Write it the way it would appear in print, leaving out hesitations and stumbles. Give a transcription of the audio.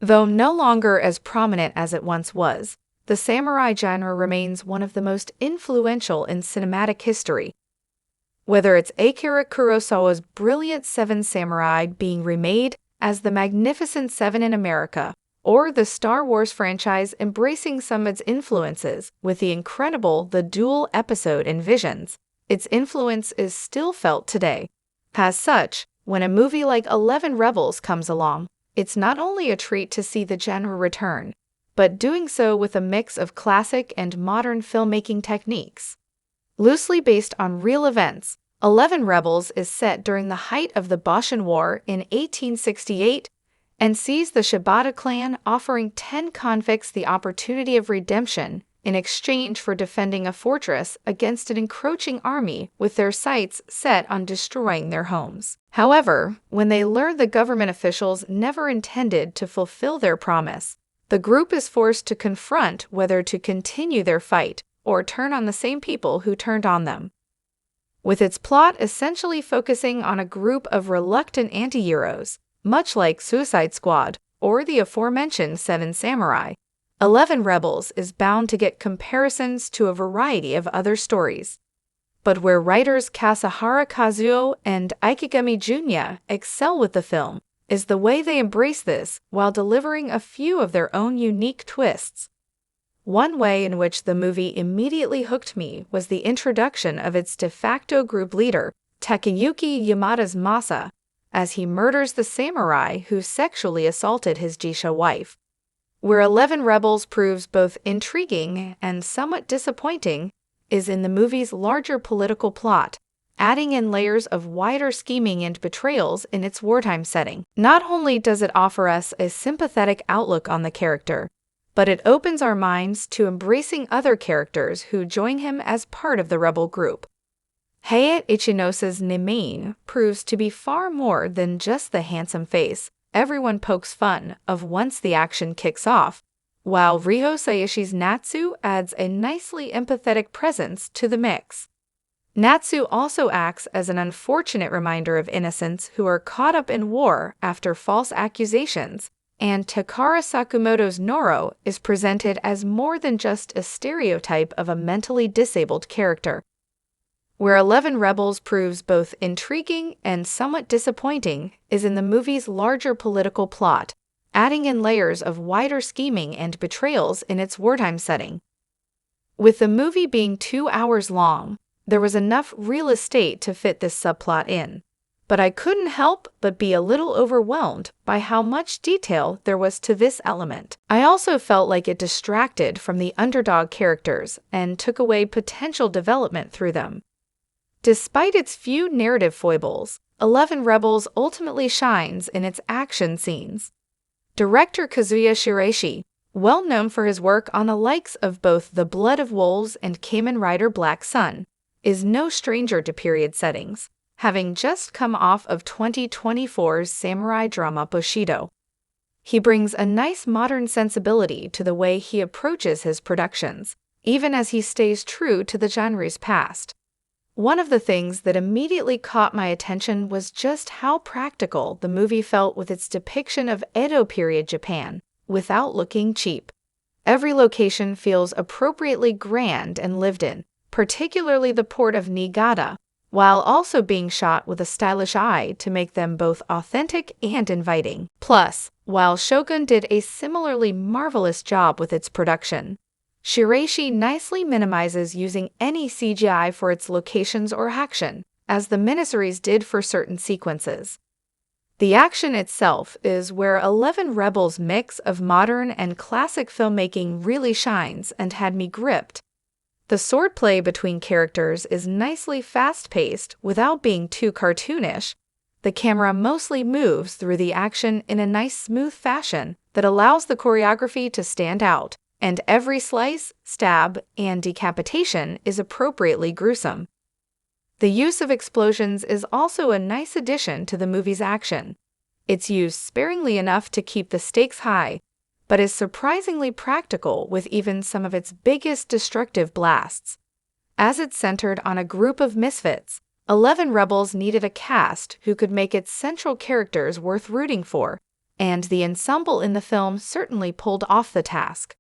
Though no longer as prominent as it once was, the samurai genre remains one of the most influential in cinematic history. Whether it's Akira Kurosawa's brilliant Seven Samurai being remade as the Magnificent Seven in America, or the Star Wars franchise embracing some of its influences with the incredible The Duel episode in Visions, its influence is still felt today. As such, when a movie like 11 Rebels comes along, it's not only a treat to see the genre return, but doing so with a mix of classic and modern filmmaking techniques. Loosely based on real events, 11 Rebels is set during the height of the Boshin War in 1868 and sees the Shibata clan offering 10 convicts the opportunity of redemption in exchange for defending a fortress against an encroaching army with their sights set on destroying their homes. However, when they learn the government officials never intended to fulfill their promise, the group is forced to confront whether to continue their fight or turn on the same people who turned on them. With its plot essentially focusing on a group of reluctant anti-heroes, much like Suicide Squad or the aforementioned Seven Samurai, 11 Rebels is bound to get comparisons to a variety of other stories. But where writers Kasahara Kazuo and Ikegami Junya excel with the film is the way they embrace this while delivering a few of their own unique twists. One way in which the movie immediately hooked me was the introduction of its de facto group leader, Takeyuki Yamada's Masa, as he murders the samurai who sexually assaulted his geisha wife. Where 11 Rebels proves both intriguing and somewhat disappointing is in the movie's larger political plot, adding in layers of wider scheming and betrayals in its wartime setting. Not only does it offer us a sympathetic outlook on the character, but it opens our minds to embracing other characters who join him as part of the rebel group. Hayate Ichinose's Nemane proves to be far more than just the handsome face everyone pokes fun of once the action kicks off, while Riho Sayashi's Natsu adds a nicely empathetic presence to the mix. Natsu also acts as an unfortunate reminder of innocents who are caught up in war after false accusations, and Takara Sakamoto's Noro is presented as more than just a stereotype of a mentally disabled character. Where 11 Rebels proves both intriguing and somewhat disappointing is in the movie's larger political plot, adding in layers of wider scheming and betrayals in its wartime setting. With the movie being 2 hours long, there was enough real estate to fit this subplot in, but I couldn't help but be a little overwhelmed by how much detail there was to this element. I also felt like it distracted from the underdog characters and took away potential development through them. Despite its few narrative foibles, 11 Rebels ultimately shines in its action scenes. Director Kazuya Shiraishi, well known for his work on the likes of both The Blood of Wolves and Kamen Rider Black Sun, is no stranger to period settings, having just come off of 2024's samurai drama Bushido. He brings a nice modern sensibility to the way he approaches his productions, even as he stays true to the genre's past. One of the things that immediately caught my attention was just how practical the movie felt with its depiction of Edo period Japan, without looking cheap. Every location feels appropriately grand and lived in, particularly the port of Niigata, while also being shot with a stylish eye to make them both authentic and inviting. Plus, while Shogun did a similarly marvelous job with its production, Shiraishi nicely minimizes using any CGI for its locations or action, as the miniseries did for certain sequences. The action itself is where 11 Rebels' mix of modern and classic filmmaking really shines and had me gripped. The swordplay between characters is nicely fast-paced without being too cartoonish. The camera mostly moves through the action in a nice smooth fashion that allows the choreography to stand out, and every slice, stab, and decapitation is appropriately gruesome. The use of explosions is also a nice addition to the movie's action. It's used sparingly enough to keep the stakes high, but is surprisingly practical with even some of its biggest destructive blasts. As it's centered on a group of misfits, 11 Rebels needed a cast who could make its central characters worth rooting for, and the ensemble in the film certainly pulled off the task.